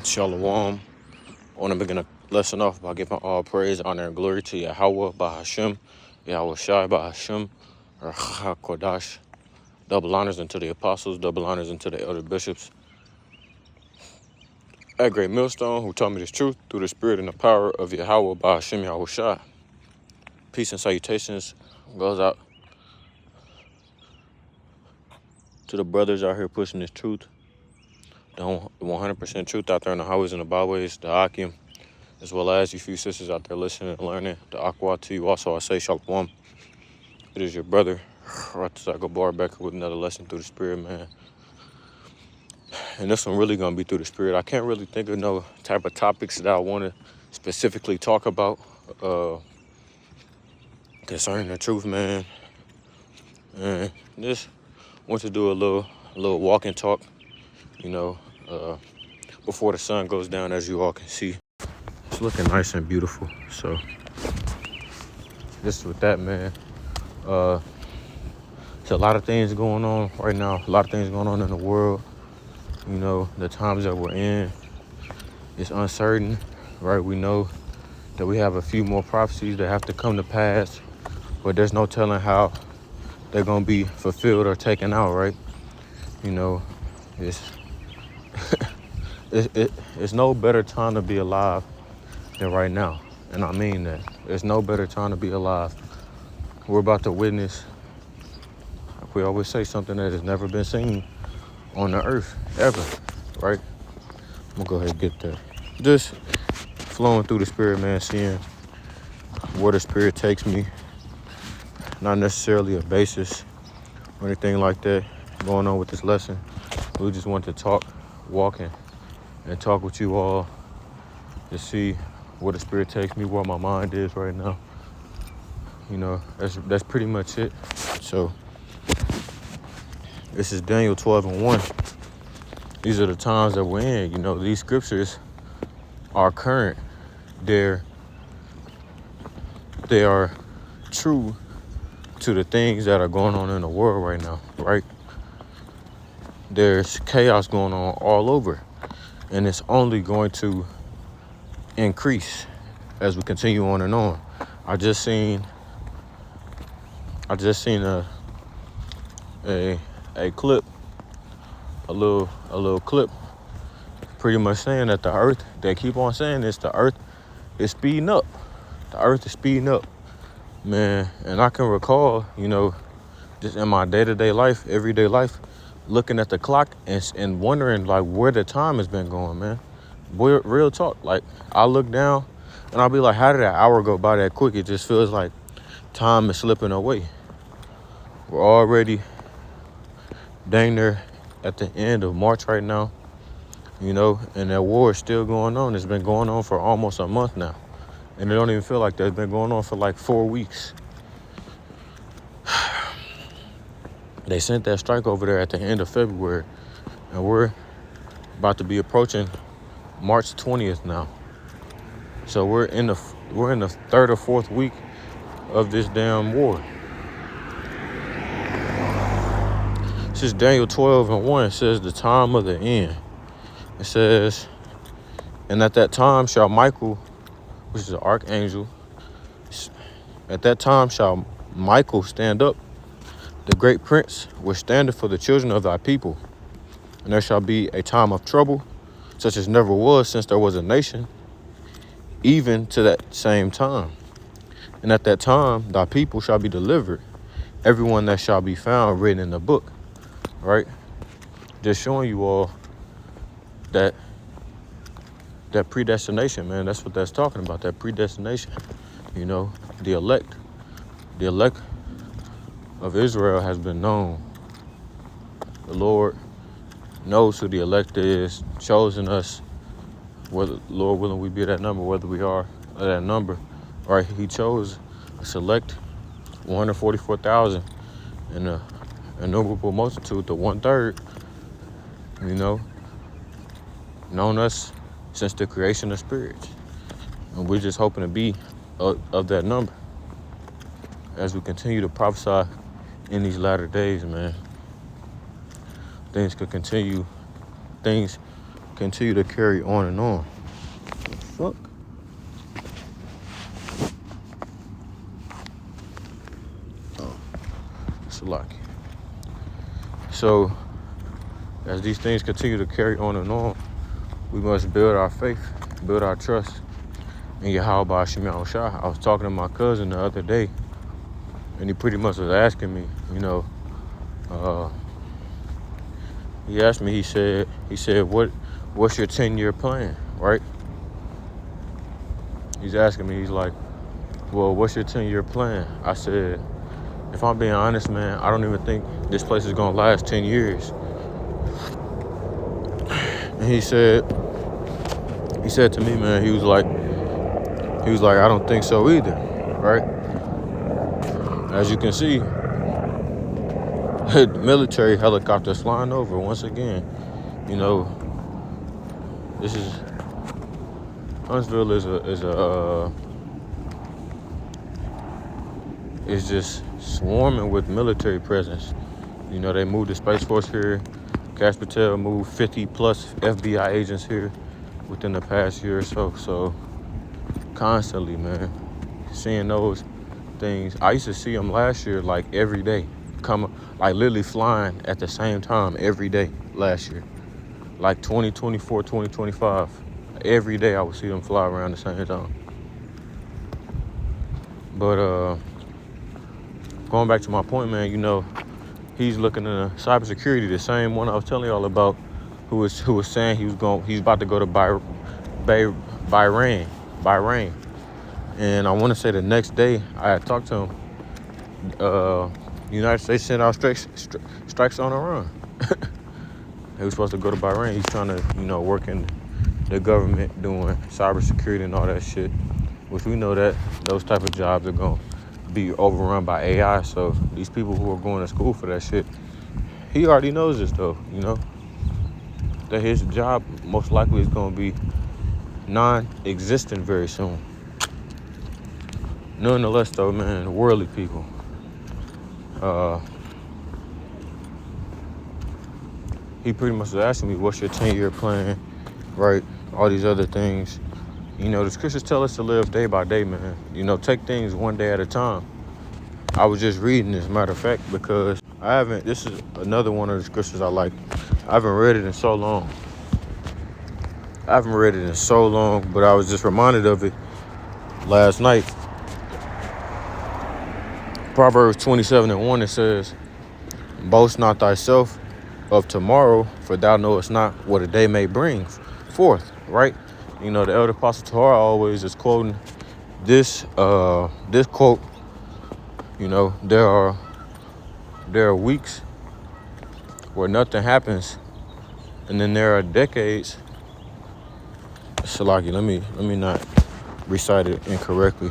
Shalom. I want to begin a lesson off by giving all praise, honor, and glory to Yahweh, Bahashem, Yahweh Shai, Bahashem, or HaKodash. Double honors unto the apostles, double honors unto the elder bishops. At Great Millstone, who taught me this truth through the spirit and the power of Yahweh, Bahashem, Yahweh Shai. Peace and salutations goes out to the brothers out here pushing this truth, the 100% truth out there in the highways and the byways, the Akim, as well as you few sisters out there listening and learning. The Aqua to you also, I say Shalom. It is your brother, Ratazaka Bar, back with another lesson through the spirit, man. And this one really gonna be through the spirit. I can't really think of no type of topics that I want to specifically talk about concerning the truth, man. And just want to do a little walk and talk, before the sun goes down, as you all can see. It's looking nice and beautiful. So just with that, man. There's a lot of things going on right now. A lot of things going on in the world. The times that we're in, it's uncertain, right? We know that we have a few more prophecies that have to come to pass, but there's no telling how they're going to be fulfilled or taken out, right? It's it's no better time to be alive than right now. And I mean that. There's no better time to be alive. We're about to witness, like we always say, something that has never been seen on the earth, ever, right? I'm gonna go ahead and get that. Just flowing through the spirit, man, seeing where the spirit takes me. Not necessarily a basis or anything like that going on with this lesson. We just want to talk, walking, and talk with you all to see where the spirit takes me, where my mind is right now. That's pretty much it. So this is Daniel 12:1. These are the times that we're in. These scriptures are current. They are true to the things that are going on in the world right now, right? There's chaos going on all over, and it's only going to increase as we continue on and on. I just seen a clip, a little clip, pretty much saying that the earth, they keep on saying this, the earth is speeding up. The earth is speeding up, man. And I can recall, just in my day-to-day life, everyday life, looking at the clock and wondering like where the time has been going, man. Boy, real talk. Like I look down and I'll be like, how did that hour go by that quick? It just feels like time is slipping away. We're already dang near at the end of March right now, and that war is still going on. It's been going on for almost a month now. And it don't even feel like that. It's been going on for like 4 weeks. They sent that strike over there at the end of February, and we're about to be approaching March 20th now. So we're in the third or fourth week of this damn war. This is Daniel 12:1. It says the time of the end. It says, and at that time shall Michael, which is an archangel, at that time shall Michael stand up, the great prince, which standeth for the children of thy people. And there shall be a time of trouble, such as never was since there was a nation, even to that same time. And at that time thy people shall be delivered, everyone that shall be found written in the book. Right? Just showing you all that predestination, man. That's what that's talking about, that predestination. The elect of Israel has been known. The Lord knows who the elect is, chosen us, whether, Lord willing, we be that number, whether we are that number, right? He chose a select 144,000 and a innumerable multitude, the 1/3, known us since the creation of spirits. And we're just hoping to be of that number as we continue to prophesy in these latter days, man. Things could continue. Things continue to carry on and on. The fuck? Oh, it's lucky. So, as these things continue to carry on and on, we must build our faith, build our trust in Yahweh Hashem Yahushua. I was talking to my cousin the other day, and he pretty much was asking me, he asked me, he said, what's your 10-year plan, right? He's asking me, he's like, well, what's your 10-year plan? I said, if I'm being honest, man, I don't even think this place is gonna last 10 years. And he said to me, man, he was like, I don't think so either, right? As you can see, military helicopters flying over once again. This is Huntsville is just swarming with military presence. They moved the Space Force here. Cash Patel moved 50 plus FBI agents here within the past year or so. So constantly, man, seeing those things. I used to see them last year, like every day, like literally flying at the same time every day last year. Like 2024, 2025. Every day I would see them fly around the same time. But going back to my point, man, he's looking into cybersecurity, the same one I was telling y'all about, who was saying he's about to go to Bahrain. And I want to say the next day I had talked to him, the United States sent out strikes on Iran. He was supposed to go to Bahrain. He's trying to, work in the government doing cybersecurity and all that shit, which we know that those type of jobs are going to be overrun by AI. So these people who are going to school for that shit, he already knows this though, that his job most likely is going to be non-existent very soon. Nonetheless though, man, worldly people, he pretty much was asking me, what's your 10-year plan, right? All these other things. The scriptures tell us to live day by day, man. Take things one day at a time. I was just reading this, matter of fact, because this is another one of the scriptures I like. I haven't read it in so long. But I was just reminded of it last night. Proverbs 27:1, it says, boast not thyself of tomorrow, for thou knowest not what a day may bring forth, right? The elder apostle Torah always is quoting this quote. There are weeks where nothing happens, and then there are decades. Salaki, let me not recite it incorrectly.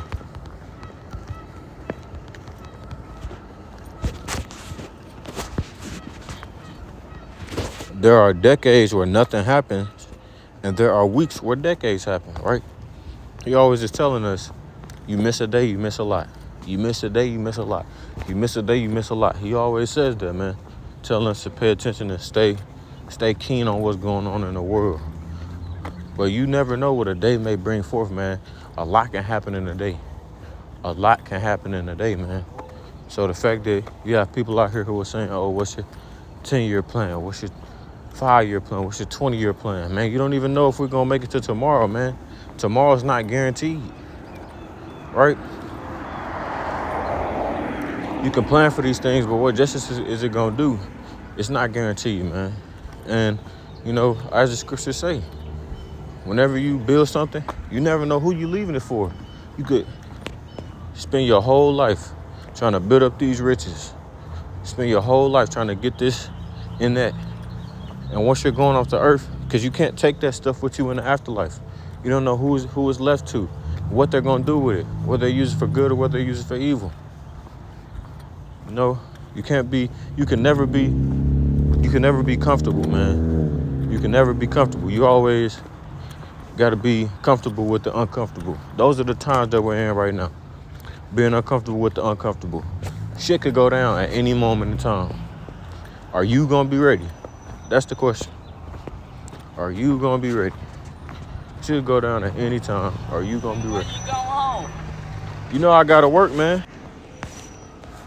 There are decades where nothing happens, and there are weeks where decades happen, right? He always is telling us, you miss a day, you miss a lot. You miss a day, you miss a lot. You miss a day, you miss a lot. He always says that, man. Telling us to pay attention and stay keen on what's going on in the world. But you never know what a day may bring forth, man. A lot can happen in a day. Man. So the fact that you have people out here who are saying, oh, what's your 10-year plan? What's your 5-year plan? What's your 20-year plan? Man, you don't even know if we're going to make it to tomorrow, man. Tomorrow's not guaranteed, right? You can plan for these things, but what justice is it going to do? It's not guaranteed, man. And, as the scriptures say, whenever you build something, you never know who you're leaving it for. You could spend your whole life trying to build up these riches. Spend your whole life trying to get this and that. And once you're going off the earth, because you can't take that stuff with you in the afterlife. You don't know who is left to, what they're going to do with it, whether they use it for good or whether they use it for evil. You can never be comfortable, man. You can never be comfortable. You always got to be comfortable with the uncomfortable. Those are the times that we're in right now. Being uncomfortable with the uncomfortable. Shit could go down at any moment in time. Are you going to be ready? That's the question. Are you gonna be ready? Should go down at any time. Are you gonna be ready? When you going home? You know I gotta work, man.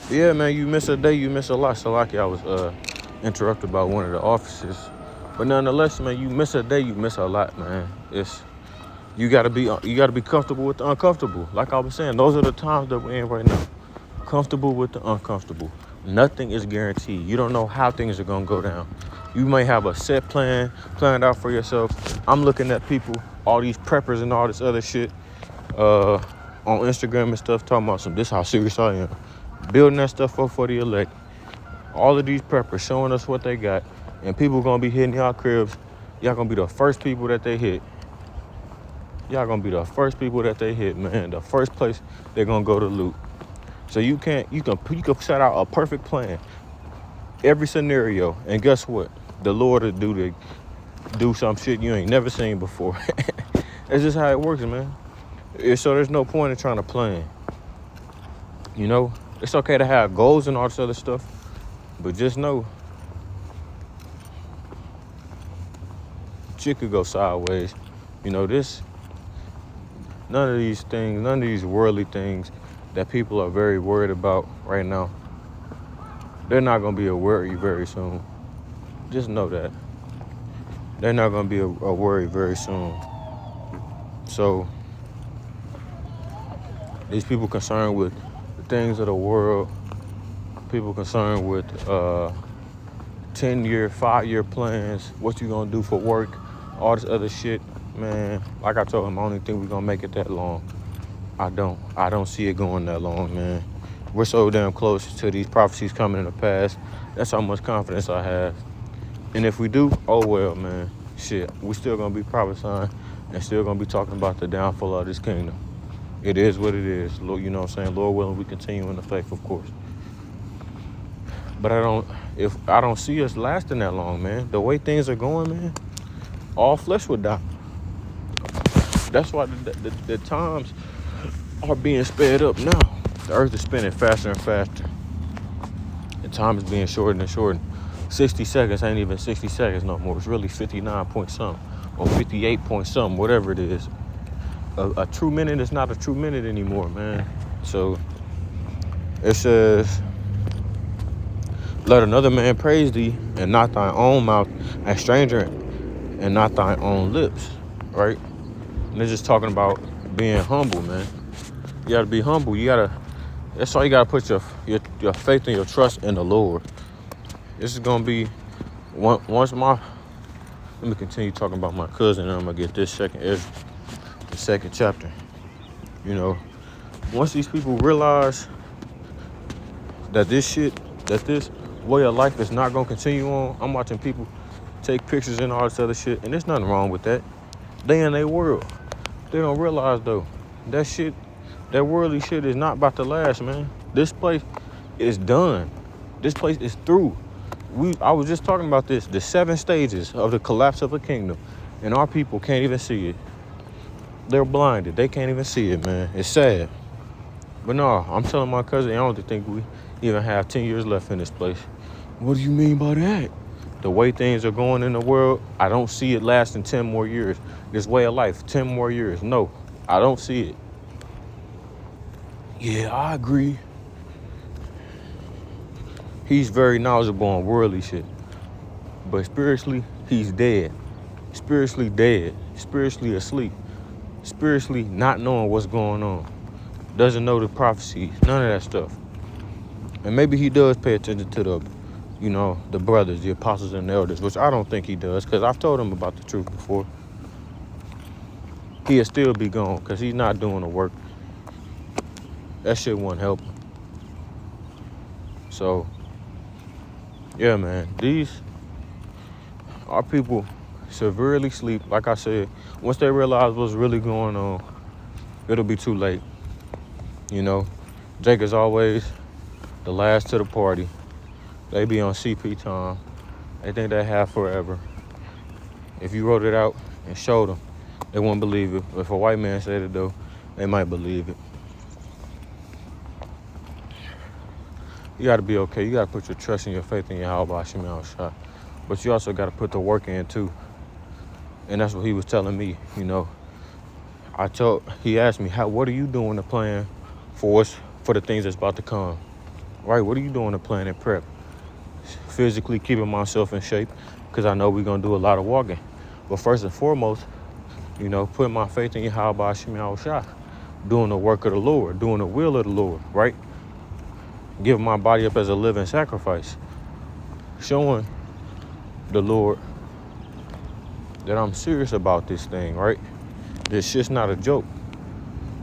Yeah, man, you miss a day, you miss a lot. So lucky I was interrupted by one of the officers. But nonetheless, man, you miss a day, you miss a lot, man. You gotta be comfortable with the uncomfortable. Like I was saying, those are the times that we're in right now. Comfortable with the uncomfortable. Nothing is guaranteed. You don't know how things are gonna go down. You may have a set plan planned out for yourself. I'm looking at people, all these preppers and all this other shit, on Instagram and stuff, talking about this how serious I am. Building that stuff up for the elect. All of these preppers showing us what they got. And people gonna be hitting y'all cribs. Y'all gonna be the first people that they hit. Y'all gonna be the first people that they hit, man. The first place they're gonna go to loot. So you can set out a perfect plan. Every scenario. And guess what? The Lord will do some shit you ain't never seen before. That's just how it works, man. So there's no point in trying to plan. You know? It's okay to have goals and all this other stuff. But just know, shit could go sideways. You know, none of these things, none of these worldly things that people are very worried about right now, they're not going to be a worry very soon. Just know that. They're not going to be a worry very soon. So, these people concerned with the things of the world, people concerned with 10-year, 5-year plans, what you going to do for work, all this other shit, man. Like I told him, I don't think we're going to make it that long. I don't see it going that long, man. We're so damn close to these prophecies coming in the past. That's how much confidence I have. And if we do, oh well, man. Shit, we still gonna be prophesying and still gonna be talking about the downfall of this kingdom. It is what it is. Lord, you know what I'm saying? Lord willing, we continue in the faith, of course. But I don't see us lasting that long, man. The way things are going, man, all flesh would die. That's why the times are being sped up now. The earth is spinning faster and faster. The time is being shortened and shortened. 60 seconds ain't even 60 seconds no more. It's really 59 point something or 58 point something, whatever it is. A true minute is not a true minute anymore, man. So it says, let another man praise thee, and not thine own mouth, a stranger, and not thine own lips, right? And they're just talking about being humble, man. You gotta be humble. That's all you gotta put your faith and your trust in the Lord. This is gonna be let me continue talking about my cousin, and I'm gonna get the second chapter. You know, once these people realize that this way of life is not gonna continue on, I'm watching people take pictures and all this other shit, and there's nothing wrong with that. They in their world. They don't realize though, that worldly shit is not about to last, man. This place is done. This place is through. I was just talking about this, the 7 stages of the collapse of a kingdom, and our people can't even see it. They're blinded. They can't even see it, man. It's sad. But no, I'm telling my cousin, I don't think we even have 10 years left in this place. What do you mean by that? The way things are going in the world, I don't see it lasting 10 more years. This way of life, 10 more years. No, I don't see it. Yeah, I agree. He's very knowledgeable on worldly shit. But spiritually, he's dead. Spiritually dead. Spiritually asleep. Spiritually not knowing what's going on. Doesn't know the prophecies. None of that stuff. And maybe he does pay attention to the brothers, the apostles and the elders, which I don't think he does, because I've told him about the truth before. He'll still be gone because he's not doing the work. That shit won't help him. So, yeah, man, our people severely sleep. Like I said, once they realize what's really going on, it'll be too late. You know, Jake is always the last to the party. They be on CP time. They think they have forever. If you wrote it out and showed them, they wouldn't believe it. If a white man said it though, they might believe it. You gotta be okay. You gotta put your trust and your faith in your Yahweh Hashem Shah. But you also gotta put the work in too. And that's what he was telling me, you know. He asked me, what are you doing to plan for us, for the things that's about to come? Right, what are you doing to plan and prep? Physically keeping myself in shape, because I know we're going to do a lot of walking. But first and foremost, you know, putting my faith in Yahweh Hashem Yahushua, doing the work of the Lord, doing the will of the Lord, right? Giving my body up as a living sacrifice, showing the Lord that I'm serious about this thing, right? This shit's not a joke,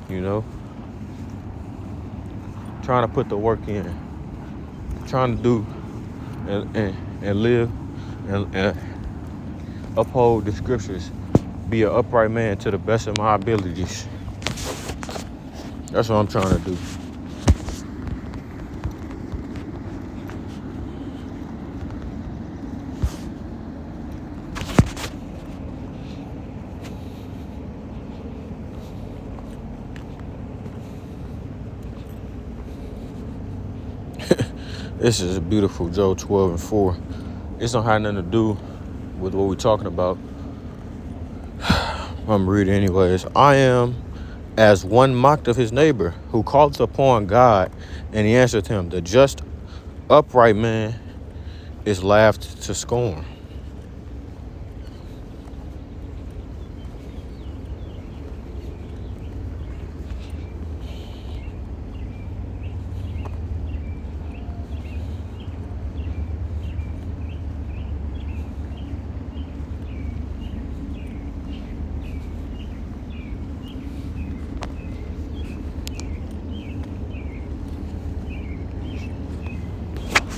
you know? Trying to put the work in, trying to do and live and uphold the scriptures, be an upright man to the best of my abilities. That's what I'm trying to do. This is a beautiful Job 12:4. This don't have nothing to do with what we're talking about. I'm reading anyways. I am as one mocked of his neighbor, who calls upon God, and he answered him. The just upright man is laughed to scorn.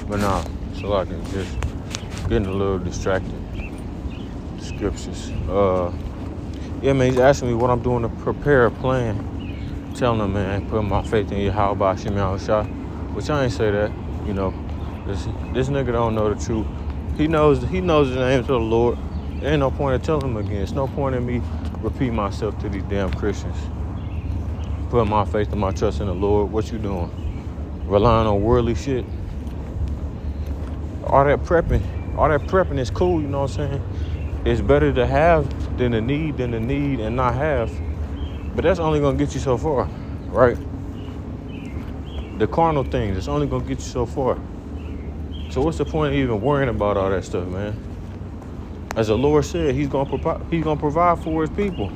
But nah, so I can just getting a little distracted. Scriptures. Yeah, man, he's asking me what I'm doing to prepare a plan. Telling him, man, putting my faith in Yahweh Hashem Yahushua. Which I ain't say that, you know. This nigga don't know the truth. He knows the names of the Lord. There ain't no point in telling him again. It's no point in me repeating myself to these damn Christians. Putting my faith and my trust in the Lord. What you doing? Relying on worldly shit? All that prepping is cool, you know what I'm saying? It's better to have than to need and not have. But that's only gonna get you so far, right? The carnal things, it's only gonna get you so far. So what's the point of even worrying about all that stuff, man? As the Lord said, he's gonna provide for his people.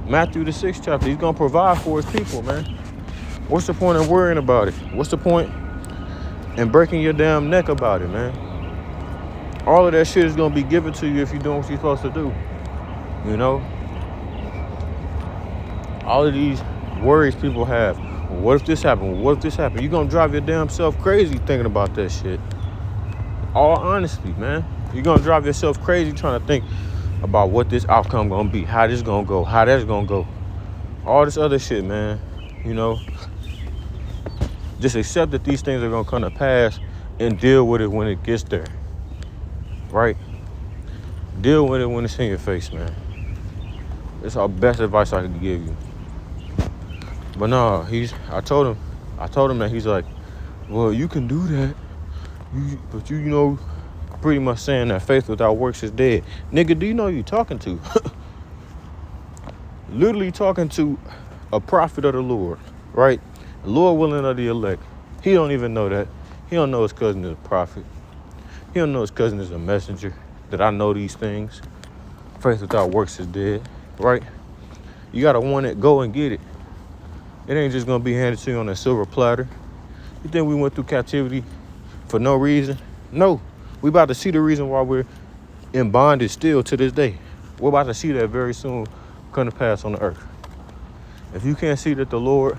Matthew the 6th chapter, he's gonna provide for his people, man. What's the point of worrying about it? What's the point in breaking your damn neck about it, man? All of that shit is gonna be given to you if you're doing what you're supposed to do. You know? All of these worries people have. Well, what if this happened? What if this happened? You're gonna drive your damn self crazy thinking about that shit. All honesty, man. You're gonna drive yourself crazy trying to think about what this outcome gonna be, how this gonna go, how that's gonna go. All this other shit, man. You know? Just accept that these things are gonna come to pass and deal with it when it gets there. Right? Deal with it when it's in your face, man. It's our best advice I can give you. But no, I told him that. He's like, well, you can do that. But you know, pretty much saying that faith without works is dead. Nigga, do you know who you talking to? Literally talking to a prophet of the Lord, right? The Lord willing of the elect. He don't even know that. He don't know his cousin is a prophet. He don't know his cousin is a messenger. That I know these things. Faith without works is dead, right? You gotta want it, go and get it. It ain't just gonna be handed to you on a silver platter. You think we went through captivity for no reason? No. We about to see the reason why we're in bondage still to this day. We're about to see that very soon come to pass on the earth. If you can't see that the Lord,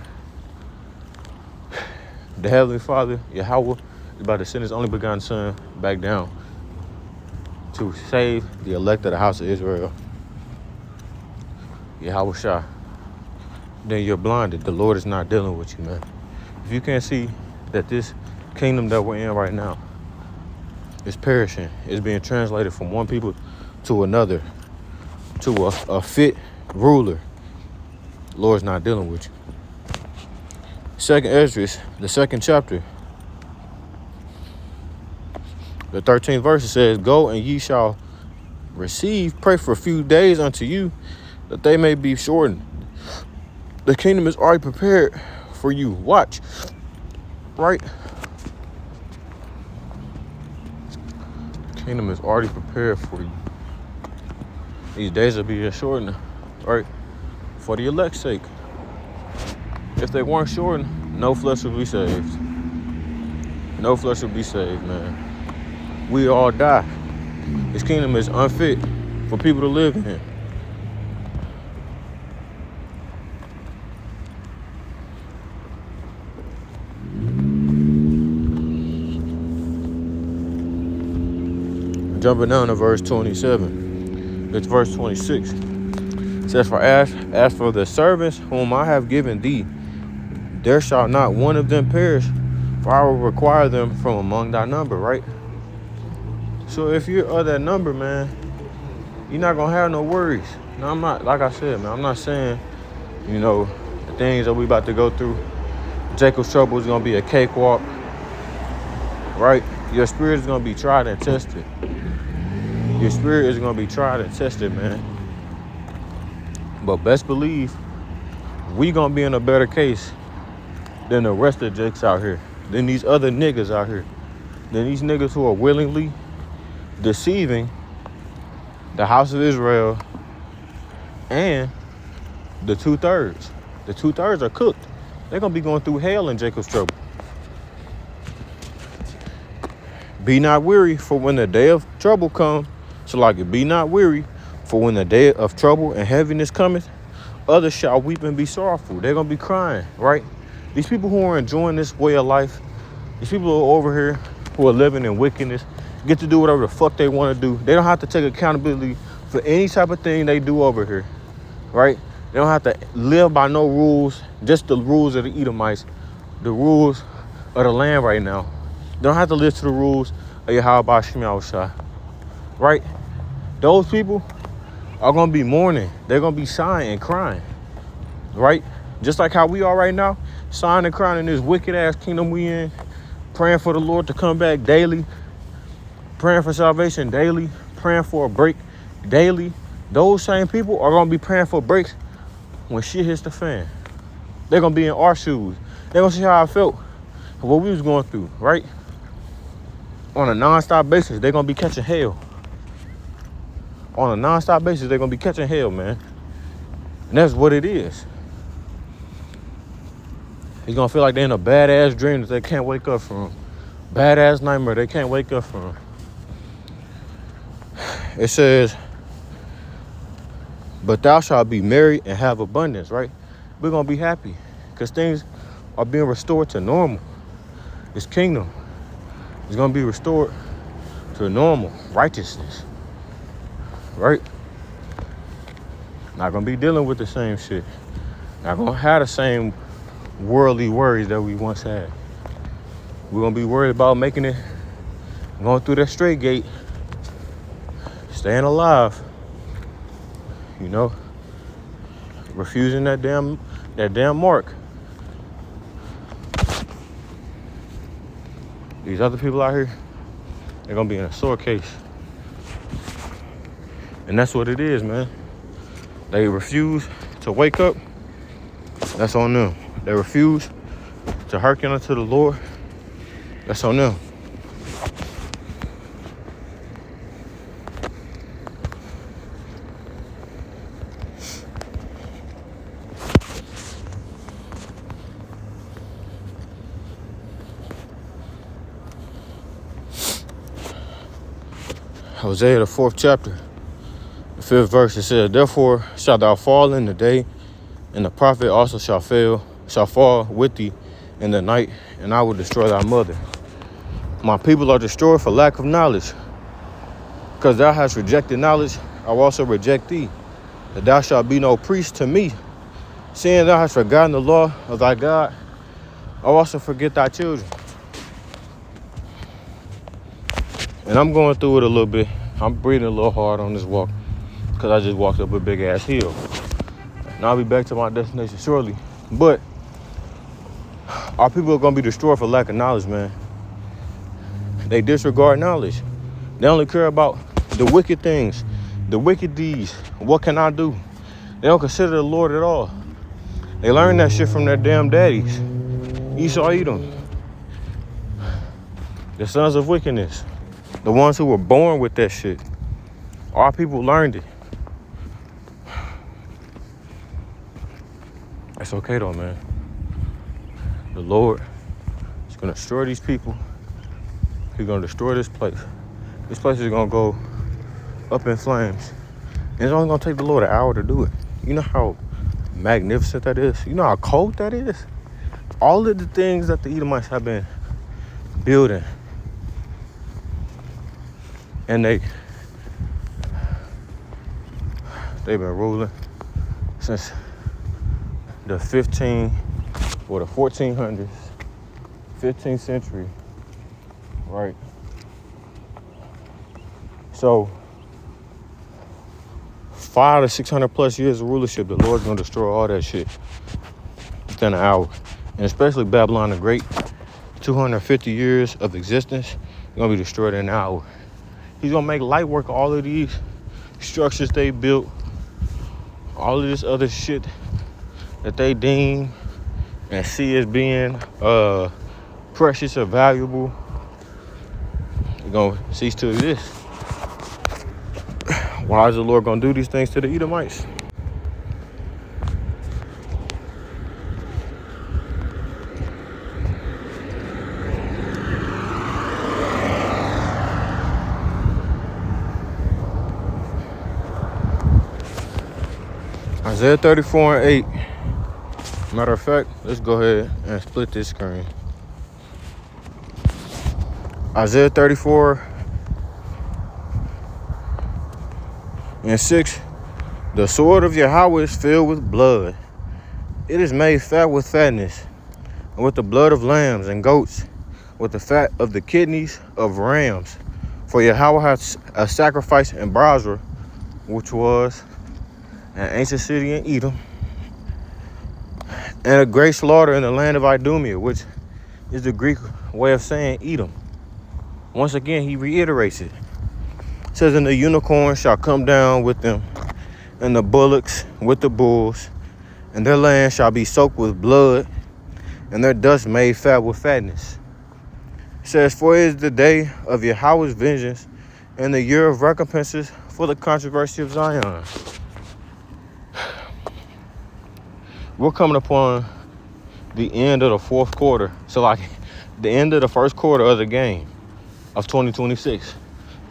the Heavenly Father, Yahweh, is about to send his only begotten Son back down to save the elect of the house of Israel, Yahweh Shah, then you're blinded. The Lord is not dealing with you, man. If you can't see that this kingdom that we're in right now is perishing, it's being translated from one people to another, to a fit ruler, the Lord's not dealing with you. Second Esdras, the 2nd chapter, the 13th verse says, go and ye shall Receive, pray for a few days unto you, that they may be shortened. The kingdom is already prepared for you. Watch, right? The kingdom is already prepared for you. These days will be shortened, right? For the elect's sake. If they weren't shortened, no flesh would be saved. No flesh will be saved, man. We all die. This kingdom is unfit for people to live in. Jumping down to verse 27. It's verse 26. It says, for as for the servants whom I have given thee, there shall not one of them perish, for I will require them from among thy number, right? So if you're of that number, man, you're not going to have no worries. Now, I'm not, like I said, man, I'm not saying, you know, the things that we about to go through, Jacob's trouble is going to be a cakewalk, right? Your spirit is going to be tried and tested. Your spirit is going to be tried and tested, man. But best believe, we going to be in a better case than the rest of the jakes out here, than these other niggas out here, than these niggas who are willingly deceiving the house of Israel and the 2/3. The 2/3 are cooked. They're going to be going through hell in Jacob's trouble. Be not weary, for when the day of trouble comes, so like it, be not weary, for when the day of trouble and heaviness cometh, others shall weep and be sorrowful. They're going to be crying, right? These people who are enjoying this way of life, these people who are over here who are living in wickedness, get to do whatever the fuck they want to do. They don't have to take accountability for any type of thing they do over here, right? They don't have to live by no rules, just the rules of the Edomites, the rules of the land right now. They don't have to live to the rules of Yahweh Shai, right? Those people are going to be mourning. They're going to be sighing and crying, right? Just like how we are right now, sighing and crying in this wicked-ass kingdom we in, praying for the Lord to come back daily, praying for salvation daily, praying for a break daily. Those same people are going to be praying for breaks when shit hits the fan. They're going to be in our shoes. They're going to see how I felt, what we was going through, right? On a non-stop basis, they're going to be catching hell. On a non-stop basis, they're going to be catching hell, man. And that's what it is. He's going to feel like they're in a badass dream that they can't wake up from. Badass nightmare they can't wake up from. It says, but thou shalt be merry and have abundance, right? We're going to be happy because things are being restored to normal. This kingdom is going to be restored to normal righteousness, right? Not going to be dealing with the same shit. Not going to have the same worldly worries that we once had. We're going to be worried about making it, going through that straight gate, staying alive, you know, refusing that damn mark. These other people out here, they're going to be in a sore case. And that's what it is, man. They refuse to wake up. That's on them. They refuse to hearken unto the Lord. That's on them. Hosea, the 4th chapter, the 5th verse, it says, therefore shalt thou fall in the day, and the prophet also shall fall with thee in the night, and I will destroy thy mother. My people are destroyed for lack of knowledge. Because thou hast rejected knowledge, I will also reject thee, that thou shalt be no priest to me. Seeing thou hast forgotten the law of thy God, I will also forget thy children. And I'm going through it a little bit. I'm breathing a little hard on this walk because I just walked up a big ass hill. And I'll be back to my destination shortly. But our people are going to be destroyed for lack of knowledge, man. They disregard knowledge. They only care about the wicked things the wicked deeds. What can I do? They don't consider the Lord at all. They learned that shit from their damn daddies. Esau, Edom. The sons of wickedness. The ones who were born with that shit. Our people learned it. It's okay though, man. The Lord is gonna destroy these people. He's gonna destroy this place. This place is gonna go up in flames. And it's only gonna take the Lord an hour to do it. You know how magnificent that is? You know how cold that is? All of the things that the Edomites have been building, and they've been ruling since the 1400s, 15th century, right? So 500 to 600 plus years of rulership, the Lord's gonna destroy all that shit within an hour. And especially Babylon the Great, 250 years of existence, gonna be destroyed in an hour. He's gonna make light work of all of these structures they built, all of this other shit that they deem and see as being precious or valuable. They're gonna cease to exist. Why is the Lord gonna do these things to the Edomites? Isaiah 34 and 8. Matter of fact, let's go ahead and split this screen. Isaiah 34 and 6. The sword of Yahweh is filled with blood. It is made fat with fatness, and with the blood of lambs and goats, with the fat of the kidneys of rams. For Yahweh has a sacrifice in Bozrah, which was an ancient city in Edom, and a great slaughter in the land of Idumea, which is the Greek way of saying Edom. Once again, he reiterates it. It says, and the unicorn shall come down with them, and the bullocks with the bulls, and their land shall be soaked with blood, and their dust made fat with fatness. It says, for it is the day of Yahweh's vengeance, and the year of recompenses for the controversy of Zion. We're coming upon the end of the fourth quarter. So like the end of the first quarter of the game of 2026.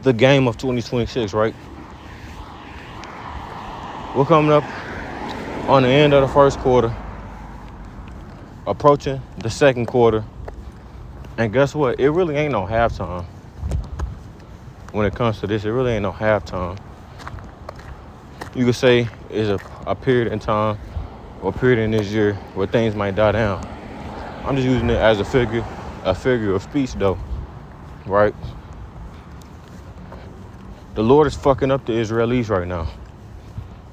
The game of 2026, right? We're coming up on the end of the first quarter, approaching the second quarter. And guess what? It really ain't no halftime. When it comes to this, it really ain't no halftime. You could say it's a period in time or period in this year where things might die down. I'm just using it as a figure of speech though, right? The Lord is fucking up the Israelis right now.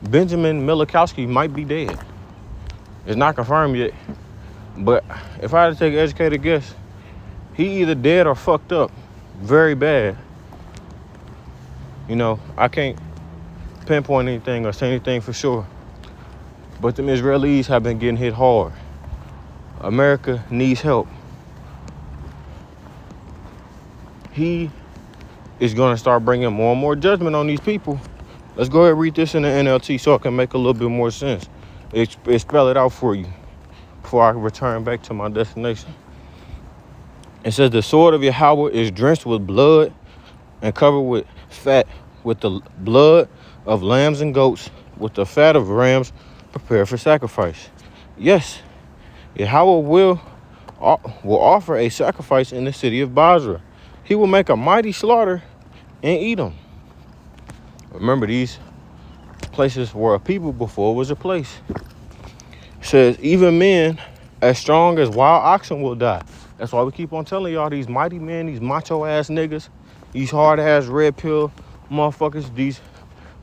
Benjamin Milikowski might be dead. It's not confirmed yet, but if I had to take an educated guess, he either dead or fucked up very bad. You know, I can't pinpoint anything or say anything for sure, but them Israelis have been getting hit hard. America needs help. He is going to start bringing more and more judgment on these people. Let's go ahead and read this in the NLT so it can make a little bit more sense. It spell it out for you before I return back to my destination. It says, the sword of Yahweh is drenched with blood and covered with fat, with the blood of lambs and goats, with the fat of rams prepared for sacrifice. Yes, Yahweh will offer a sacrifice in the city of Bozrah. He will make a mighty slaughter in Edom. Remember, these places were a people before it was a place. It says, even men as strong as wild oxen will die. That's why we keep on telling y'all, these mighty men, these macho ass niggas, these hard ass red pill motherfuckers, these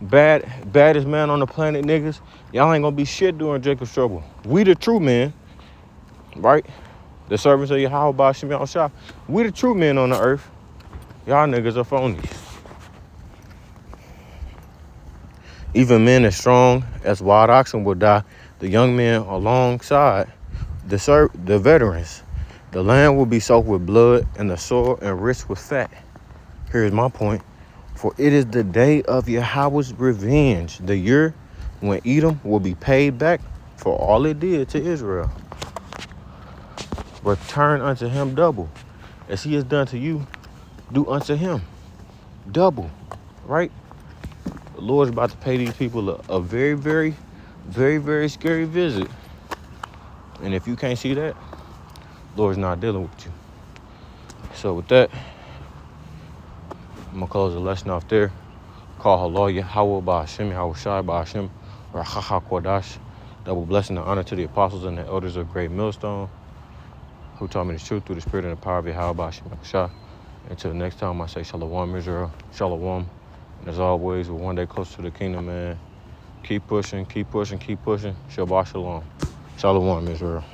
baddest man on the planet niggas, y'all ain't gonna be shit during Jacob's trouble. We the true men, right? The servants of Yahweh Ba'Shem Yahushua. We the true men on the earth. Y'all niggas are phonies. Even men as strong as wild oxen will die, the young men alongside the veterans. The land will be soaked with blood, and the soil enriched with fat. Here's my point. For it is the day of Yahweh's revenge, the year when Edom will be paid back for all it did to Israel. Return unto him double. As he has done to you, do unto him double. Right? The Lord's about to pay these people a very, very, very, very scary visit. And if you can't see that, the Lord's not dealing with you. So with that, I'm going to close the lesson off there. Call Halal Yahweh Ba'ashem, Yahweh Shai Ba'ashem, or Haha Kodash. Double blessing and honor to the apostles and the elders of Great Millstone, who taught me the truth through the spirit and the power of Yahweh Ba'ashem, Yahweh Shai. Until next time, I say Shalom, Israel. Shalom. And as always, we're one day closer to the kingdom, man. Keep pushing, keep pushing, keep pushing. Shabbat Shalom. Shalom, Israel.